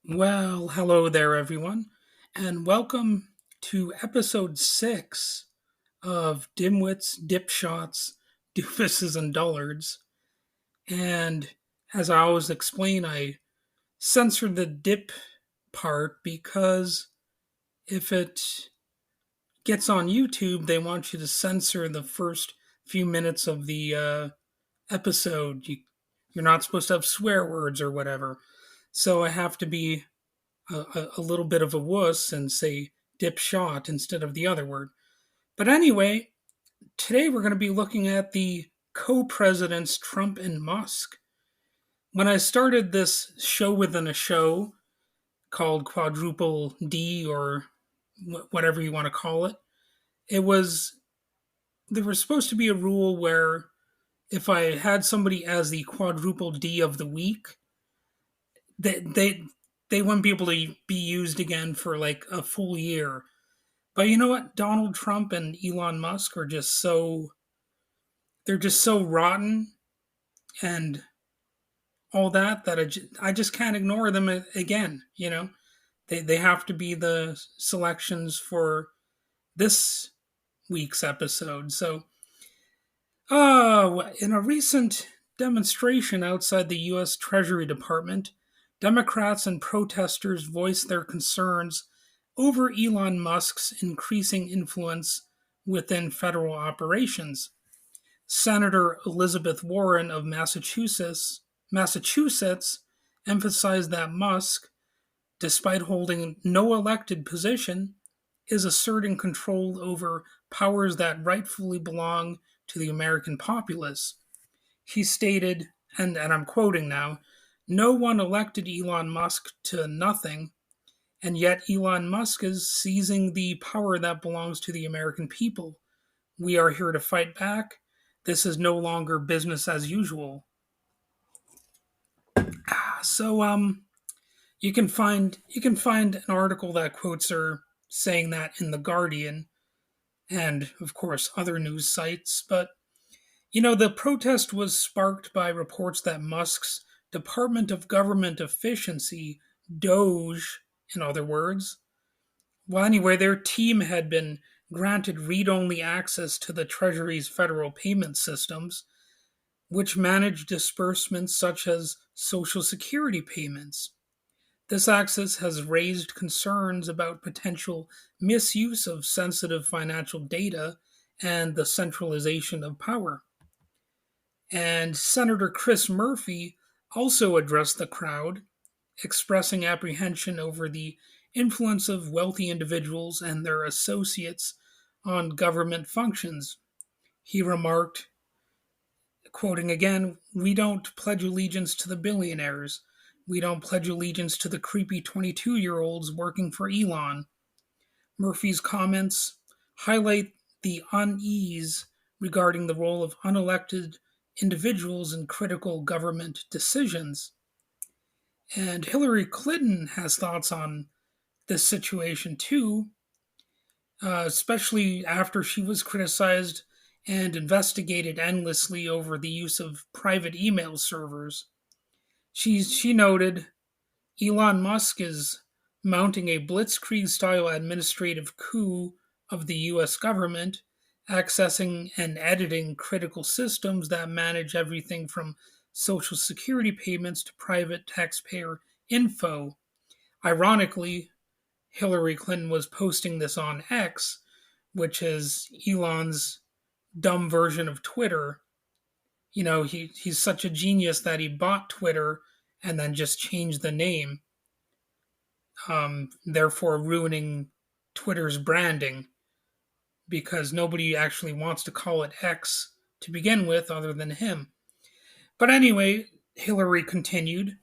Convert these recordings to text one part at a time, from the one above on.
Well, hello there, everyone, and welcome to episode 6 of Dimwits, Dipshots, Dufuses, and Dullards. And as I always explain, I censored the dip part because if it gets on YouTube, they want you to censor the first few minutes of the episode. You're not supposed to have swear words or whatever. So I have to be a little bit of a wuss and say dip shot instead of the other word. But anyway, today we're going to be looking at the co presidents Trump and Musk. When I started this show within a show called Quadruple D or whatever you want to call it, it was there was supposed to be a rule where if I had somebody as the quadruple D of the week, they they they wouldn't be able to be used again for like a full year. But you know what? Donald Trump and Elon Musk are just they're just so rotten and all that I just can't ignore them again, you know. They have to be the selections for this week's episode. So, in a recent demonstration outside the US Treasury Department, Democrats and protesters voiced their concerns over Elon Musk's increasing influence within federal operations. Senator Elizabeth Warren of Massachusetts emphasized that Musk, despite holding no elected position, is asserting control over powers that rightfully belong to the American populace. He stated, and I'm quoting now, no one elected Elon Musk to nothing, and yet Elon Musk is seizing the power that belongs to the American people. We are here to fight back. This is no longer business as usual. So you can find an article that quotes her saying that in the Guardian and of course other news sites, but the protest was sparked by reports that Musk's Department of Government Efficiency, Doge in other words, well, anyway, their team had been granted read only access to the Treasury's federal payment systems, which manage disbursements such as Social Security payments. This access has raised concerns about potential misuse of sensitive financial data and the centralization of power. And Senator Chris Murphy also addressed the crowd, expressing apprehension over the influence of wealthy individuals and their associates on government functions. He remarked, quoting again, "We don't pledge allegiance to the billionaires. We don't pledge allegiance to the creepy 22-year-olds working for Elon." Murphy's comments highlight the unease regarding the role of unelected individuals in critical government decisions. And Hillary Clinton has thoughts on this situation too, especially after she was criticized and investigated endlessly over the use of private email servers. She noted Elon Musk is mounting a blitzkrieg style administrative coup of the US government, accessing and editing critical systems that manage everything from Social Security payments to private taxpayer info. Ironically, Hillary Clinton was posting this on X, which is Elon's dumb version of Twitter. He's such a genius that he bought Twitter and then just changed the name, therefore ruining Twitter's branding because nobody actually wants to call it X to begin with other than him. But anyway, Hillary continued,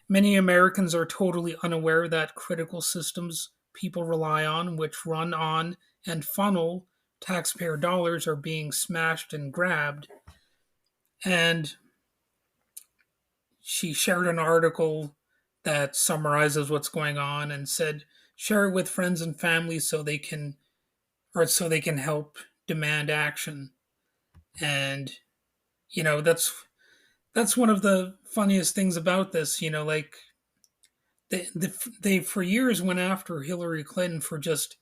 many Americans are totally unaware that critical systems people rely on, which run on and funnel taxpayer dollars, are being smashed and grabbed. And she shared an article that summarizes what's going on and said, share it with friends and family so they can help demand action. And that's one of the funniest things about this. Like they for years went after Hillary Clinton for just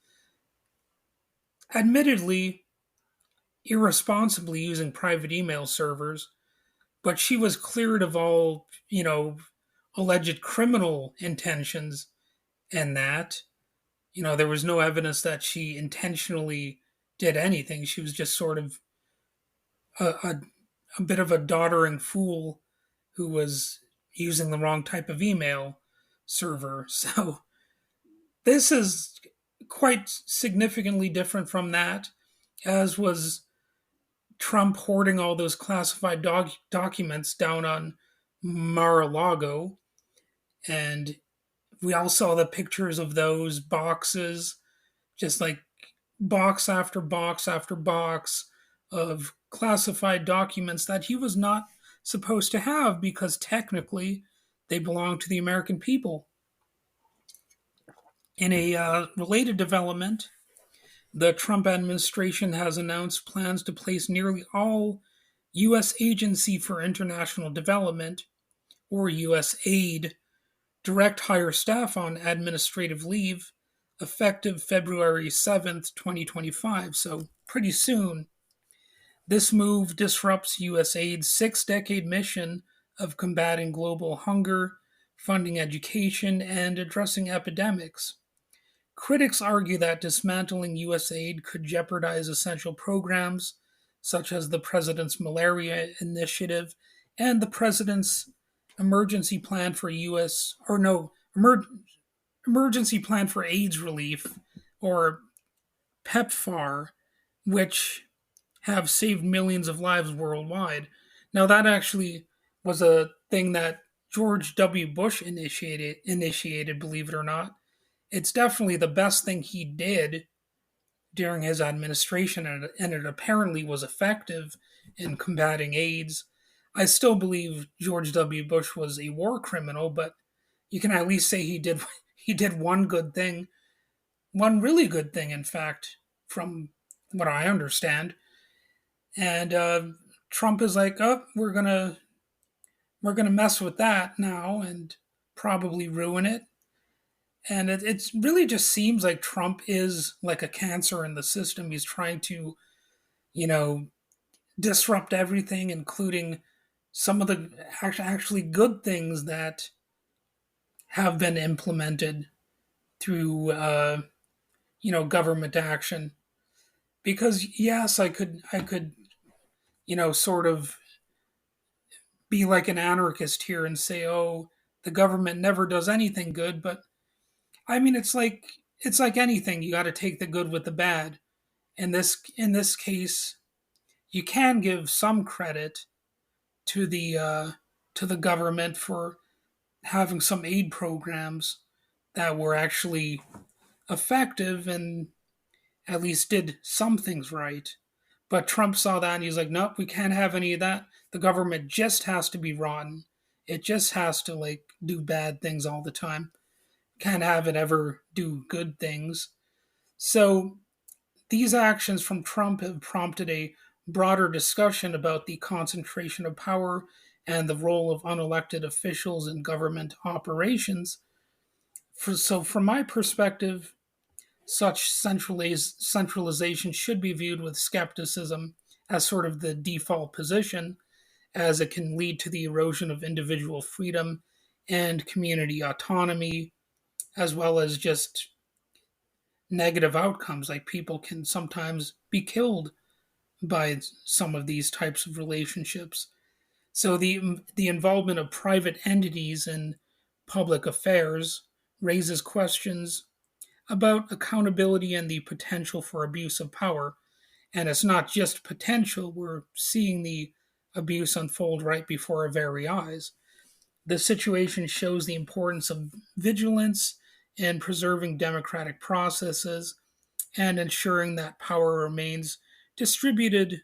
admittedly irresponsibly using private email servers, but she was cleared of all, alleged criminal intentions and that. There was no evidence that she intentionally did anything. She was just sort of a, a bit of a doddering fool who was using the wrong type of email server. So this is quite significantly different from that, as was Trump hoarding all those classified documents down on Mar-a-Lago. And we all saw the pictures of those boxes, just like box after box after box of classified documents that he was not supposed to have because technically they belong to the American people. In a related development, the Trump administration has announced plans to place nearly all U.S. Agency for International Development, or USAID, direct hire staff on administrative leave effective February 7th, 2025, so pretty soon. This move disrupts USAID's 6 decade mission of combating global hunger, funding education, and addressing epidemics. Critics argue that dismantling USAID could jeopardize essential programs such as the President's Malaria Initiative and the President's Emergency Plan for US, or no, Emergency Plan for AIDS Relief, or PEPFAR, which have saved millions of lives worldwide. Now, that actually was a thing that George W. Bush initiated, believe it or not. It's definitely the best thing he did during his administration, and it apparently was effective in combating AIDS. I still believe George W. Bush was a war criminal, but you can at least say he did one good thing, one really good thing, in fact, from what I understand. And Trump is like, oh, we're gonna mess with that now and probably ruin it. And it really just seems like Trump is like a cancer in the system. He's trying to, you know, disrupt everything, including some of the actually good things that have been implemented through, government action. Because yes, I could, sort of be like an anarchist here and say, oh, the government never does anything good. But I mean, it's like anything. You got to take the good with the bad. In this case, you can give some credit to the government for having some aid programs that were actually effective and at least did some things right. But Trump saw that and he's like, nope, we can't have any of that. The government just has to be rotten. It just has to like do bad things all the time. Can't have it ever do good things. So these actions from Trump have prompted a broader discussion about the concentration of power and the role of unelected officials in government operations. So, from my perspective, such centralization should be viewed with skepticism as sort of the default position, as it can lead to the erosion of individual freedom and community autonomy, as well as just negative outcomes. Like people can sometimes be killed by some of these types of relationships. So the involvement of private entities in public affairs raises questions about accountability and the potential for abuse of power. And it's not just potential, we're seeing the abuse unfold right before our very eyes. The situation shows the importance of vigilance in preserving democratic processes and ensuring that power remains distributed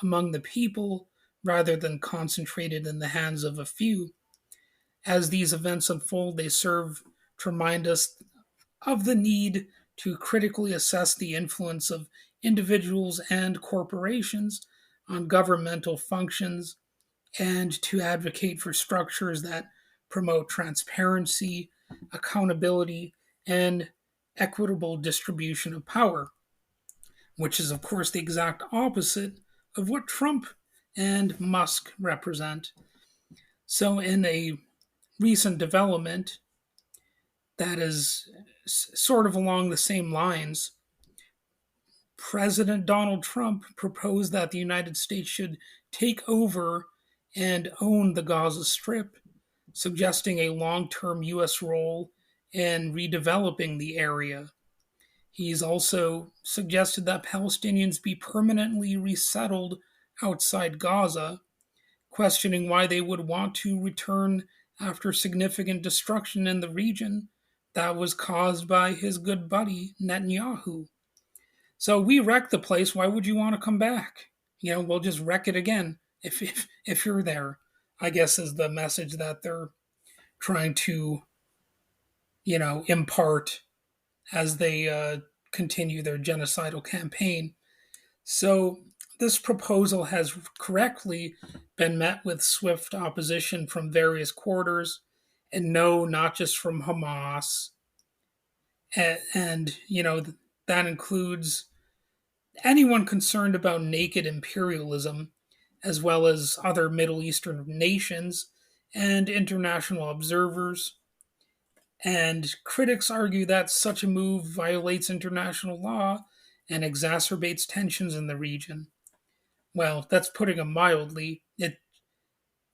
among the people rather than concentrated in the hands of a few. As these events unfold, they serve to remind us of the need to critically assess the influence of individuals and corporations on governmental functions and to advocate for structures that promote transparency accountability, and equitable distribution of power, which is, of course, the exact opposite of what Trump and Musk represent. So, in a recent development that is sort of along the same lines, President Donald Trump proposed that the United States should take over and own the Gaza Strip, suggesting a long term U.S. role in redeveloping the area. He's also suggested that Palestinians be permanently resettled outside Gaza, questioning why they would want to return after significant destruction in the region that was caused by his good buddy Netanyahu. So we wrecked the place. Why would you want to come back? We'll just wreck it again if you're there. I guess is the message that they're trying to impart as they continue their genocidal campaign. So this proposal has correctly been met with swift opposition from various quarters, and no, not just from Hamas, and that includes anyone concerned about naked imperialism, as well as other Middle Eastern nations and international observers. And critics argue that such a move violates international law and exacerbates tensions in the region. Well, that's putting it mildly.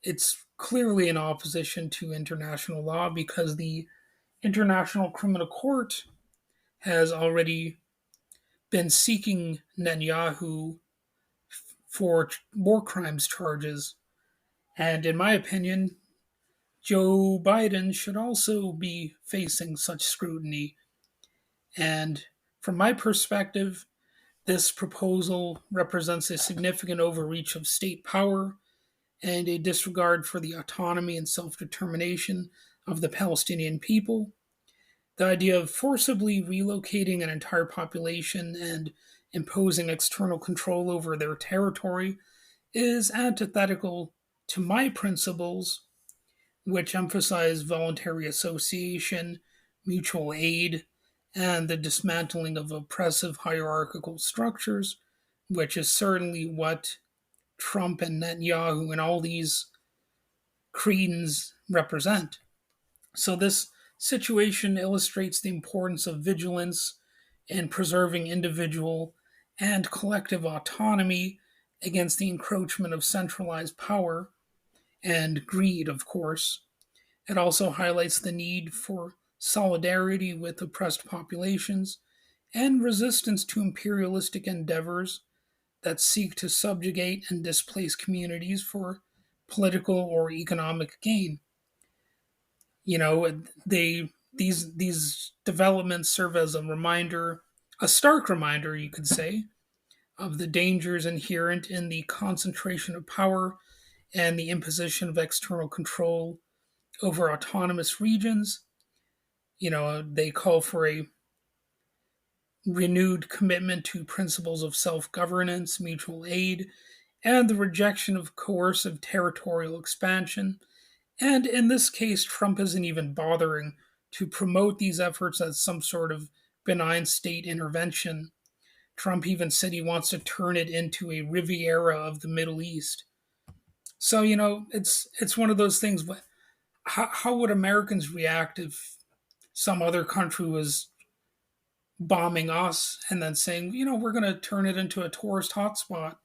It's clearly in opposition to international law because the International Criminal Court has already been seeking Netanyahu for war crimes charges. And in my opinion, Joe Biden should also be facing such scrutiny. And from my perspective, this proposal represents a significant overreach of state power and a disregard for the autonomy and self determination of the Palestinian people. The idea of forcibly relocating an entire population and imposing external control over their territory is antithetical to my principles, which emphasize voluntary association, mutual aid, and the dismantling of oppressive hierarchical structures, which is certainly what Trump and Netanyahu and all these cretins represent. So, this situation illustrates the importance of vigilance in preserving individual and collective autonomy against the encroachment of centralized power and greed, of course. It also highlights the need for solidarity with oppressed populations and resistance to imperialistic endeavors that seek to subjugate and displace communities for political or economic gain. These developments serve as a stark reminder, you could say, of the dangers inherent in the concentration of power and the imposition of external control over autonomous regions. They call for a renewed commitment to principles of self governance, mutual aid, and the rejection of coercive territorial expansion. And in this case, Trump isn't even bothering to promote these efforts as some sort of benign state intervention. Trump even said he wants to turn it into a Riviera of the Middle East. So it's one of those things. How would Americans react if some other country was bombing us and then saying, we're going to turn it into a tourist hotspot,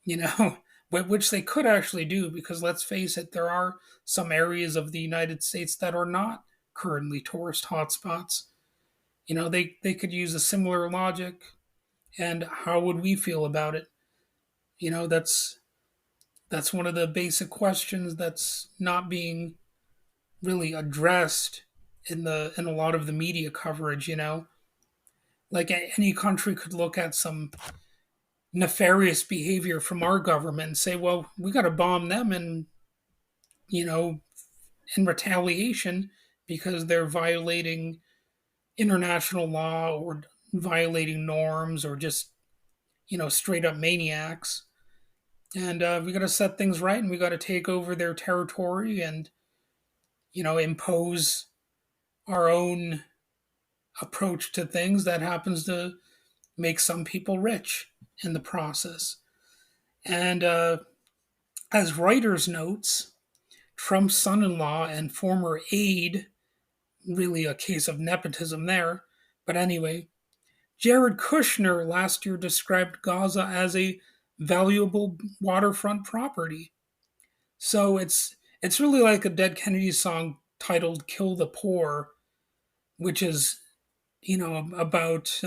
you know, which they could actually do because let's face it, there are some areas of the United States that are not currently tourist hotspots. They could use a similar logic. And how would we feel about it? That's one of the basic questions that's not being really addressed in a lot of the media coverage. Like any country could look at some nefarious behavior from our government and say, well, we got to bomb them and, you know, in retaliation because they're violating international law or violating norms or just, straight up maniacs. And we got to set things right and we got to take over their territory and, impose our own approach to things that happens to make some people rich in the process. And as Reuters notes, Trump's son in law and former aide, really a case of nepotism there, but anyway, Jared Kushner last year described Gaza as a valuable waterfront property. So it's really like a Dead Kennedys song titled "Kill the Poor," which is about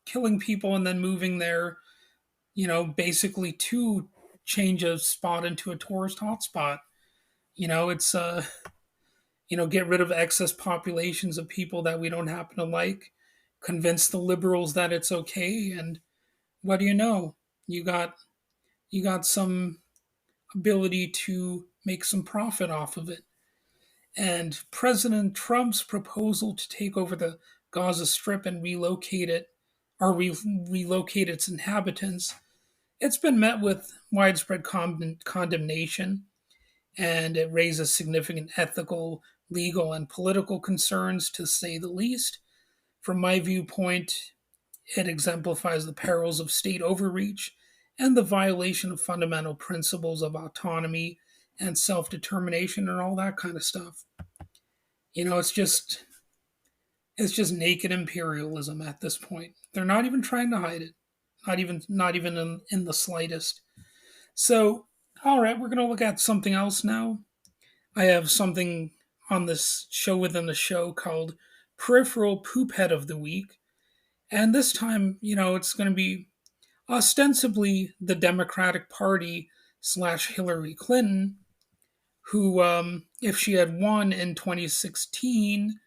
killing people and then moving there, basically to change a spot into a tourist hotspot. It's get rid of excess populations of people that we don't happen to like, convince the liberals that it's okay, and what do you know? You got you got some ability to make some profit off of it. And President Trump's proposal to take over the Gaza Strip and relocate it, or relocate its inhabitants, it's been met with widespread condemnation, and it raises significant ethical, legal, and political concerns, to say the least. From my viewpoint, it exemplifies the perils of state overreach and the violation of fundamental principles of autonomy and self determination and all that kind of stuff. It's just naked imperialism at this point. They're not even trying to hide it, not even in the slightest. So, all right, we're going to look at something else now. I have something on this show within the show called Peripheral Poophead of the Week. And this time, it's going to be ostensibly the Democratic Party slash Hillary Clinton, who, if she had won in 2016,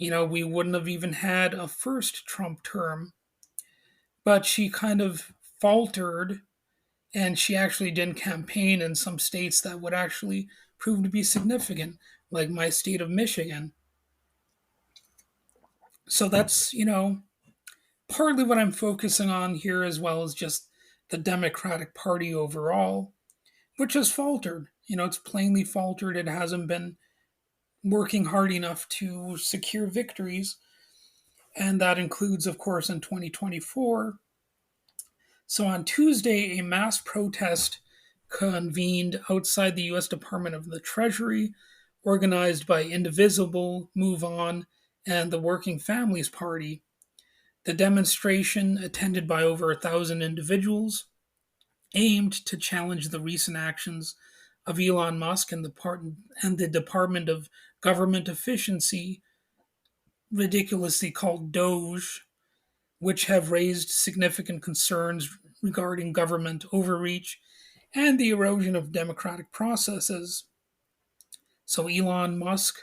we wouldn't have even had a first Trump term. But she kind of faltered, and she actually didn't campaign in some states that would actually prove to be significant, like my state of Michigan. So that's, partly what I'm focusing on here, as well as just the Democratic Party overall, which has faltered. It's plainly faltered. It hasn't been working hard enough to secure victories. And that includes, of course, in 2024. So on Tuesday, a mass protest convened outside the U.S. Department of the Treasury, organized by Indivisible, Move On, and the Working Families Party. The demonstration, attended by over 1,000 individuals, aimed to challenge the recent actions of Elon Musk and the Department of Government Efficiency, ridiculously called Doge, which have raised significant concerns regarding government overreach and the erosion of democratic processes. So Elon Musk,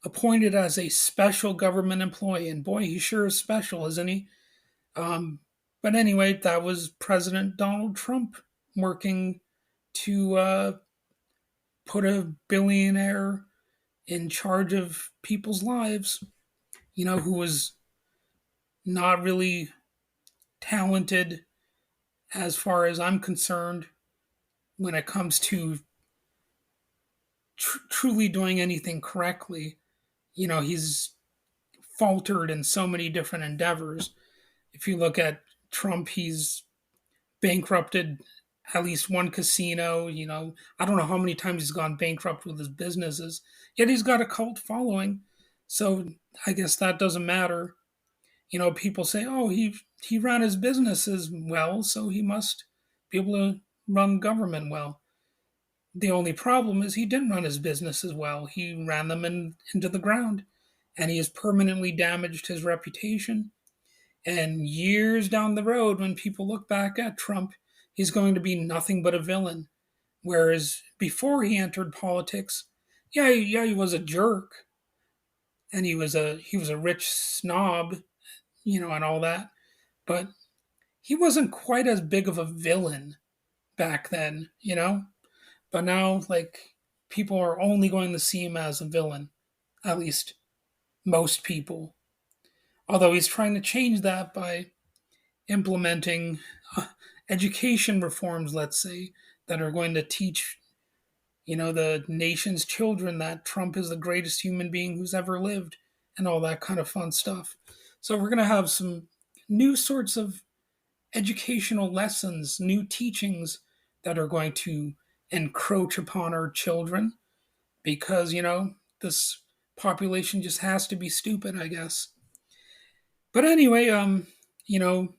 appointed as a special government employee, and boy, he sure is special, isn't he? Um, but anyway, that was President Donald Trump working to put a billionaire in charge of people's lives, who was not really talented as far as I'm concerned when it comes to truly doing anything correctly. He's faltered in so many different endeavors. If you look at Trump, he's bankrupted at least one casino. I don't know how many times he's gone bankrupt with his businesses, yet he's got a cult following. So I guess that doesn't matter. People say, oh, he ran his businesses well, so he must be able to run government well. The only problem is he didn't run his businesses well. He ran them into the ground, and he has permanently damaged his reputation. And years down the road, when people look back at Trump, he's going to be nothing but a villain. Whereas before he entered politics, yeah, he was a jerk, and he was a rich snob, and all that. But he wasn't quite as big of a villain back then. But now, like, people are only going to see him as a villain, at least most people. Although he's trying to change that by implementing education reforms, let's say, that are going to teach, the nation's children that Trump is the greatest human being who's ever lived. and all that kind of fun stuff. So we're going to have some new sorts of educational lessons, new teachings that are going to encroach upon our children because, this population just has to be stupid, I guess. But anyway, you know,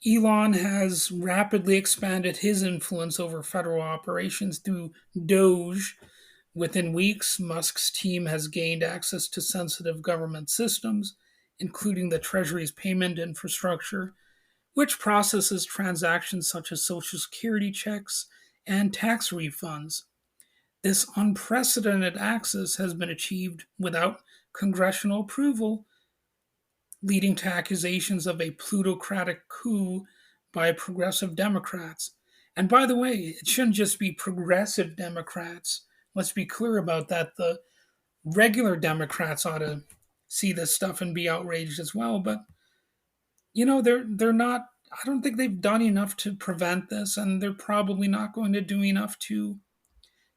Elon has rapidly expanded his influence over federal operations through Doge. Within weeks, Musk's team has gained access to sensitive government systems, including the Treasury's payment infrastructure, which processes transactions such as Social Security checks and tax refunds. This unprecedented access has been achieved without congressional approval, leading to accusations of a plutocratic coup by progressive Democrats. And by the way, it shouldn't just be progressive Democrats. Let's be clear about that. The regular Democrats ought to see this stuff and be outraged as well. But they're not. I don't think they've done enough to prevent this, and they're probably not going to do enough to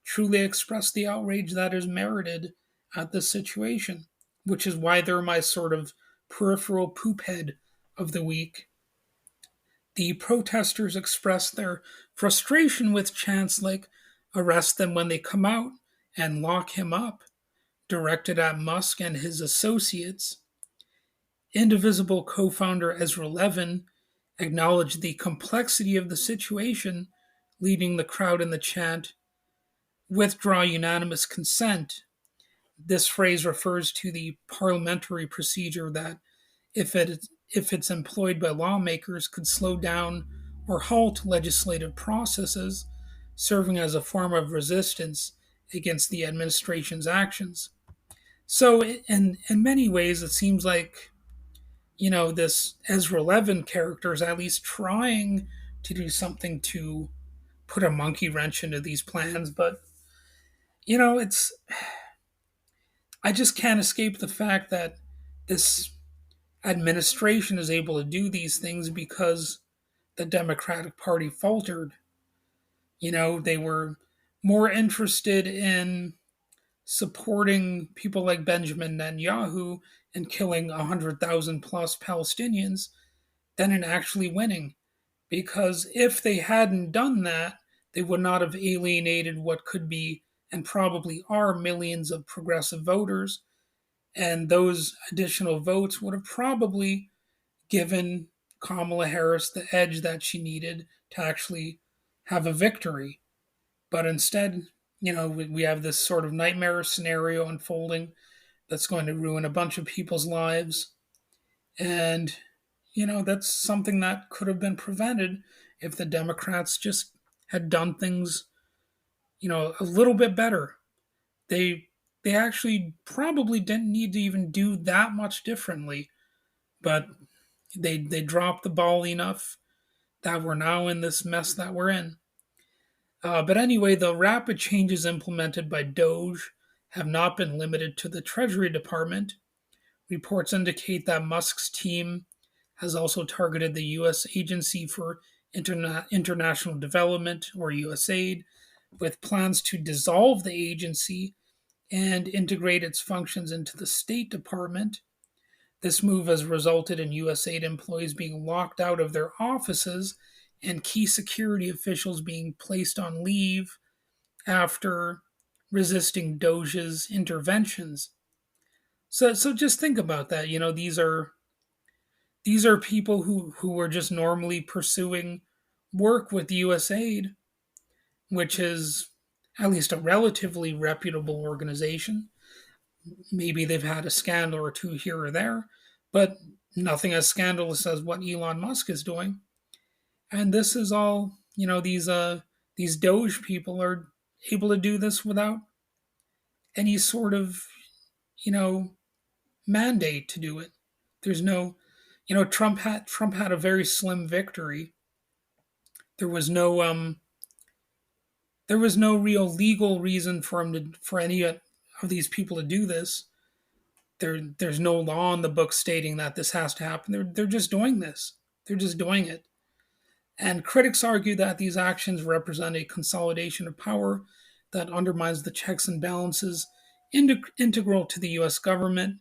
truly express the outrage that is merited at this situation, which is why they're my sort of peripheral poop head of the week. The protesters expressed their frustration with chants like arrest them when they come out and lock him up, directed at Musk and his associates. Indivisible co founder Ezra Levin acknowledged the complexity of the situation, leading the crowd in the chant, withdraw unanimous consent. This phrase refers to the parliamentary procedure that, if it's employed by lawmakers, could slow down or halt legislative processes, serving as a form of resistance against the administration's actions. So, in many ways, it seems like this Ezra Levin character is at least trying to do something to put a monkey wrench into these plans, but it's I just can't escape the fact that this administration is able to do these things because the Democratic Party faltered. They were more interested in supporting people like Benjamin Netanyahu and killing 100,000 plus Palestinians than in actually winning. Because if they hadn't done that, they would not have alienated what could be and probably are millions of progressive voters. And those additional votes would have probably given Kamala Harris the edge that she needed to actually have a victory. But instead, we have this sort of nightmare scenario unfolding that's going to ruin a bunch of people's lives. And, that's something that could have been prevented if the Democrats just had done things, a little bit better. They they actually probably didn't need to even do that much differently, but they dropped the ball enough that we're now in this mess that we're in. But anyway, the rapid changes implemented by Doge have not been limited to the Treasury Department. Reports indicate that Musk's team has also targeted the U.S. Agency for International Development, or USAID, with plans to dissolve the agency and integrate its functions into the State Department. This move has resulted in USAID employees being locked out of their offices and key security officials being placed on leave after resisting Doge's interventions. So just think about that. These are people who are just normally pursuing work with USAID, which is at least a relatively reputable organization. Maybe they've had a scandal or two here or there, but nothing as scandalous as what Elon Musk is doing. And this is all, these Doge people are able to do this without any sort of, you know, mandate to do it. There's no, Trump had a very slim victory. There was no there was no real legal reason for any of these people to do this. There's no law in the book stating that this has to happen. They're just doing this. They're just doing it. And critics argue that these actions represent a consolidation of power that undermines the checks and balances integral to the US government.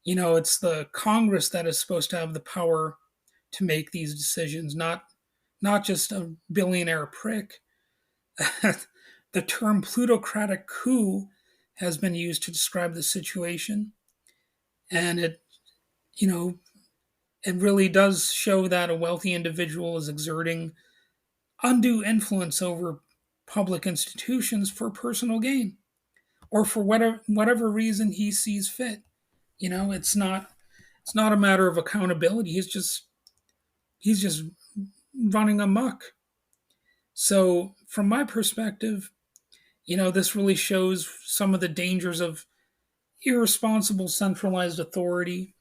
It's the Congress that is supposed to have the power to make these decisions, not just a billionaire prick. The term plutocratic coup has been used to describe the situation, and you know, it really does show that a wealthy individual is exerting undue influence over public institutions for personal gain or for whatever reason he sees fit. It's not a matter of accountability. He's just running amok. So from my perspective, this really shows some of the dangers of irresponsible centralized authority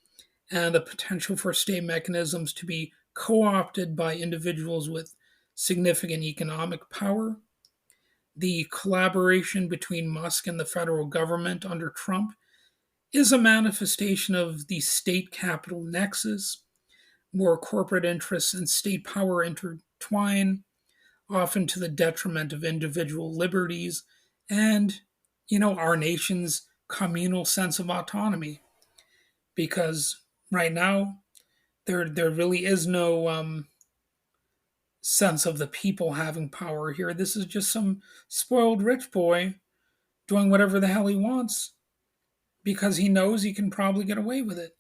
and the potential for state mechanisms to be co opted by individuals with significant economic power. The collaboration between Musk and the federal government under Trump is a manifestation of the state capital nexus, where corporate interests and state power intertwine, often to the detriment of individual liberties and, our nation's communal sense of autonomy. Because right now, there really is no sense of the people having power here. This is just some spoiled rich boy doing whatever the hell he wants because he knows he can probably get away with it.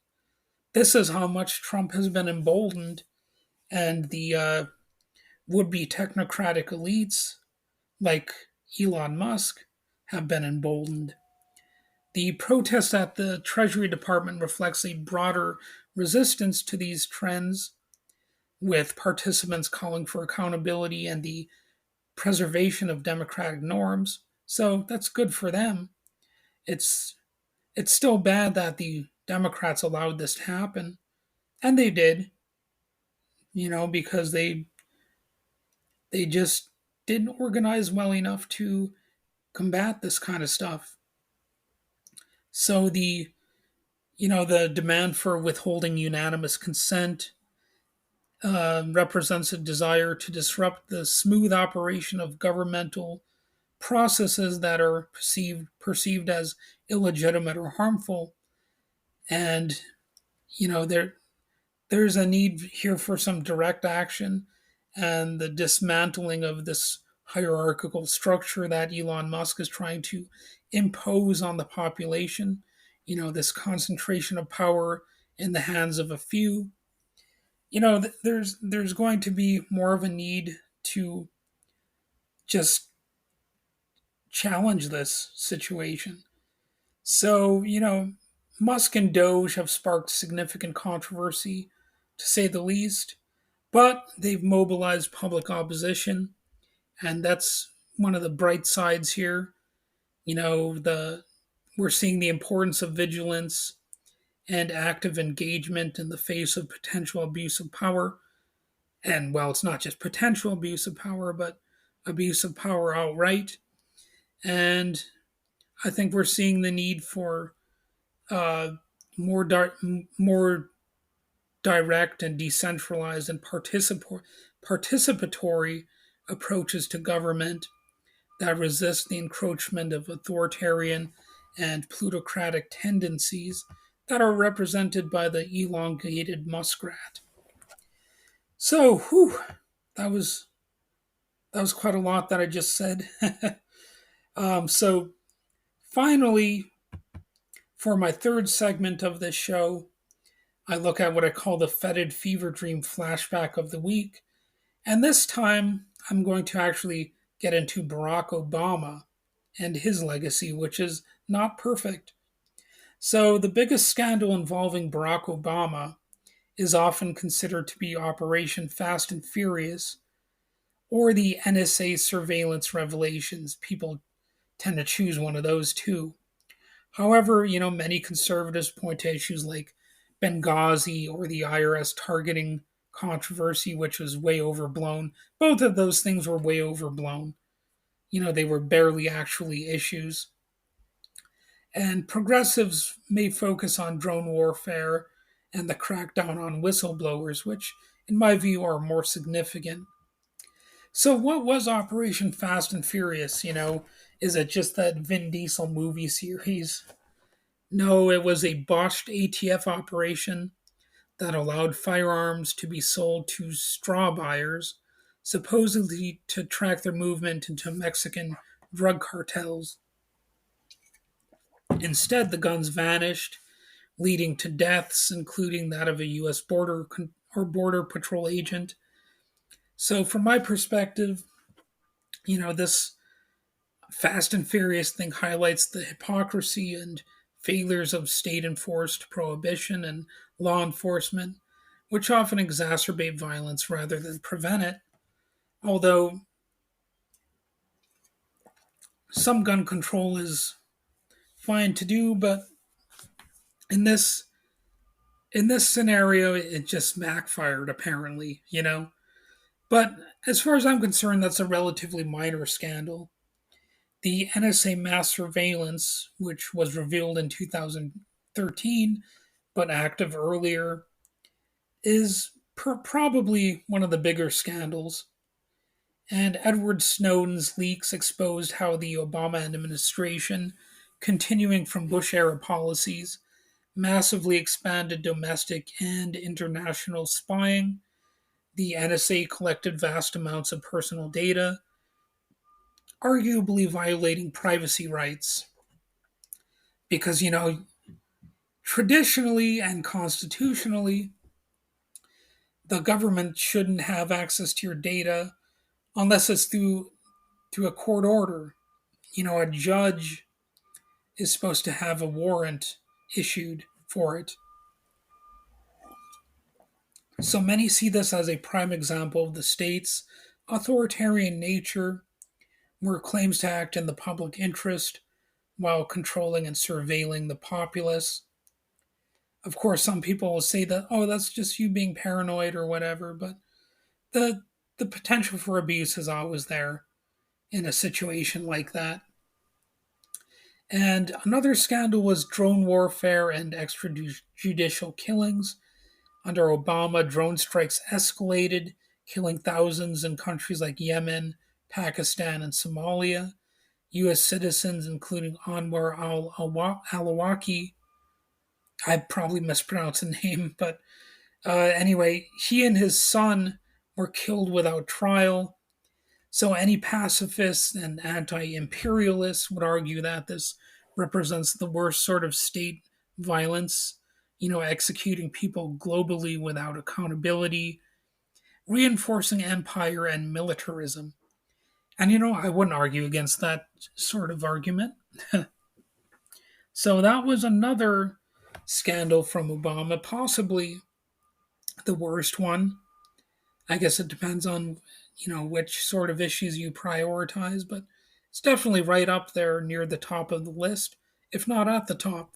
This is how much Trump has been emboldened, and the would be technocratic elites like Elon Musk have been emboldened. The protest at the Treasury Department reflects a broader resistance to these trends, with participants calling for accountability and the preservation of democratic norms. So that's good for them. It's it's still bad that the Democrats allowed this to happen, and they did, because they just didn't organize well enough to combat this kind of stuff. So the demand for withholding unanimous consent represents a desire to disrupt the smooth operation of governmental processes that are perceived as illegitimate or harmful. And there's a need here for some direct action and the dismantling of this hierarchical structure that Elon Musk is trying to impose on the population. This concentration of power in the hands of a few. There's going to be more of a need to just challenge this situation. So, Musk and Doge have sparked significant controversy, to say the least, but they've mobilized public opposition, and that's one of the bright sides here. We're seeing the importance of vigilance and active engagement in the face of potential abuse of power. And well, it's not just potential abuse of power, but abuse of power outright. And I think we're seeing the need for uh, more direct and decentralized and participatory approaches to government that resist the encroachment of authoritarian and plutocratic tendencies that are represented by the elongated muskrat. So, that was that was quite a lot that I just said. So, finally, for my third segment of this show, I look at what I call the fetid fever dream flashback of the week. And this time, I'm going to actually get into Barack Obama and his legacy, which is not perfect. So, the biggest scandal involving Barack Obama is often considered to be Operation Fast and Furious or the NSA surveillance revelations. People tend to choose one of those two. However, many conservatives point to issues like Benghazi or the IRS targeting controversy, which was way overblown. Both of those things were way overblown. They were barely actually issues. And progressives may focus on drone warfare and the crackdown on whistleblowers, which, in my view, are more significant. So, what was Operation Fast and Furious? Is it just that Vin Diesel movie series? No, it was a botched ATF operation that allowed firearms to be sold to straw buyers, supposedly to track their movement into Mexican drug cartels. Instead, the guns vanished, leading to deaths, including that of a U.S. border patrol agent. So, from my perspective, this Fast and Furious thing highlights the hypocrisy and failures of state enforced prohibition and law enforcement, which often exacerbate violence rather than prevent it. Although some gun control is fine to do, but in this in this scenario it just backfired apparently. But as far as I'm concerned, that's a relatively minor scandal. The NSA mass surveillance, which was revealed in 2013 but active earlier, is probably one of the bigger scandals. And Edward Snowden's leaks exposed how the Obama administration, continuing from Bush era policies, massively expanded domestic and international spying. The NSA collected vast amounts of personal data, arguably violating privacy rights. Because, traditionally and constitutionally, the government shouldn't have access to your data unless it's through a court order. A judge is supposed to have a warrant issued for it. So many see this as a prime example of the state's authoritarian nature, where it claims to act in the public interest while controlling and surveilling the populace. Of course, some people will say that, oh, that's just you being paranoid or whatever, but the the potential for abuse is always there in a situation like that. And another scandal was drone warfare and extrajudicial killings. Under Obama, drone strikes escalated, killing thousands in countries like Yemen, Pakistan, and Somalia. U.S. citizens, including Anwar al Awlaki, I probably mispronounced the name, but anyway, he and his son were killed without trial. So any pacifists and anti imperialists would argue that this represents the worst sort of state violence, executing people globally without accountability, reinforcing empire and militarism. And I wouldn't argue against that sort of argument. So that was another scandal from Obama, possibly the worst one. I guess it depends on, which sort of issues you prioritize, but it's definitely right up there near the top of the list, if not at the top.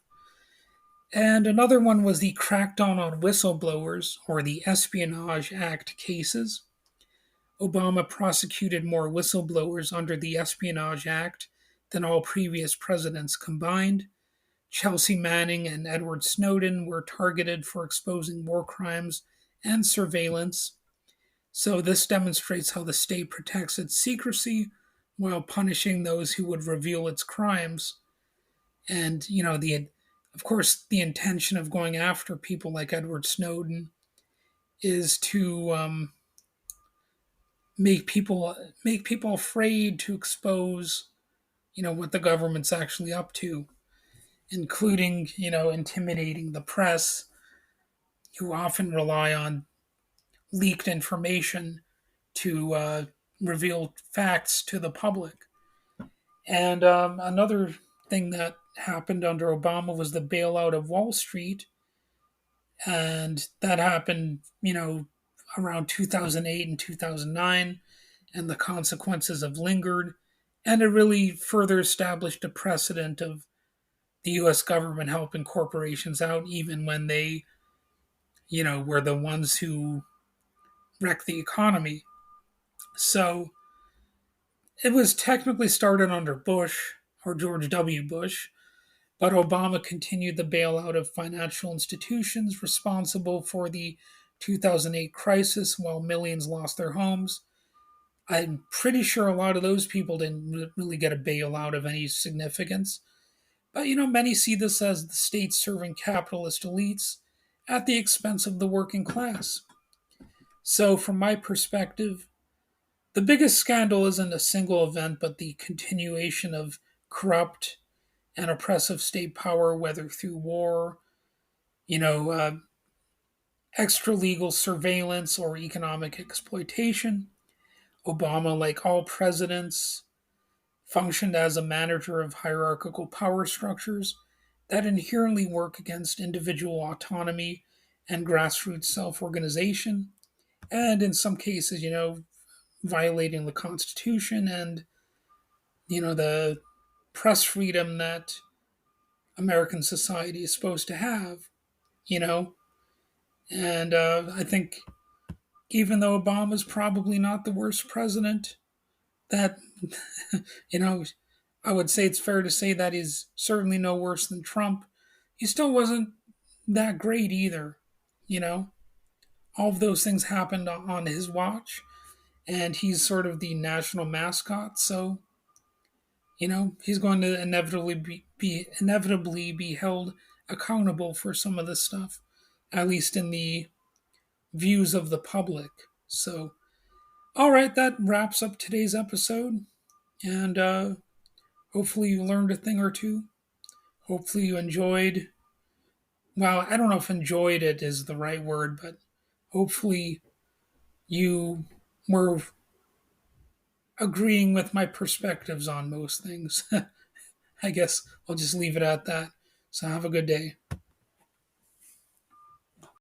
And another one was the crackdown on whistleblowers, or the Espionage Act cases. Obama prosecuted more whistleblowers under the Espionage Act than all previous presidents combined. Chelsea Manning and Edward Snowden were targeted for exposing war crimes and surveillance. So, this demonstrates how the state protects its secrecy while punishing those who would reveal its crimes. And, of course, the intention of going after people like Edward Snowden is to make people afraid to expose, what the government's actually up to, including, intimidating the press, who often rely on leaked information to reveal facts to the public. And another thing that happened under Obama was the bailout of Wall Street, and that happened, around 2008 and 2009, and the consequences have lingered, and it really further established a precedent of the U.S. government helping corporations out, even when they, were the ones who wrecked the economy. So it was technically started under Bush, or George W. Bush, but Obama continued the bailout of financial institutions responsible for the 2008 crisis while millions lost their homes. I'm pretty sure a lot of those people didn't really get a bailout of any significance. But many see this as the state serving capitalist elites at the expense of the working class. So, from my perspective, the biggest scandal isn't a single event, but the continuation of corrupt and oppressive state power, whether through war, you know, uh, extra legal surveillance, or economic exploitation. Obama, like all presidents, functioned as a manager of hierarchical power structures that inherently work against individual autonomy and grassroots self organization, and in some cases, violating the Constitution and, the press freedom that American society is supposed to have, you know. And I think even though Obama's probably not the worst president, that, you know, I would say it's fair to say that he's certainly no worse than Trump. He still wasn't that great either, you know. All of those things happened on his watch, and he's sort of the national mascot. So, he's going to inevitably be held accountable for some of this stuff, at least in the views of the public. So, all right, that wraps up today's episode, and hopefully you learned a thing or two. Hopefully you enjoyed. Well, I don't know if enjoyed it is the right word, but hopefully you were agreeing with my perspectives on most things. I guess I'll just leave it at that. So have a good day.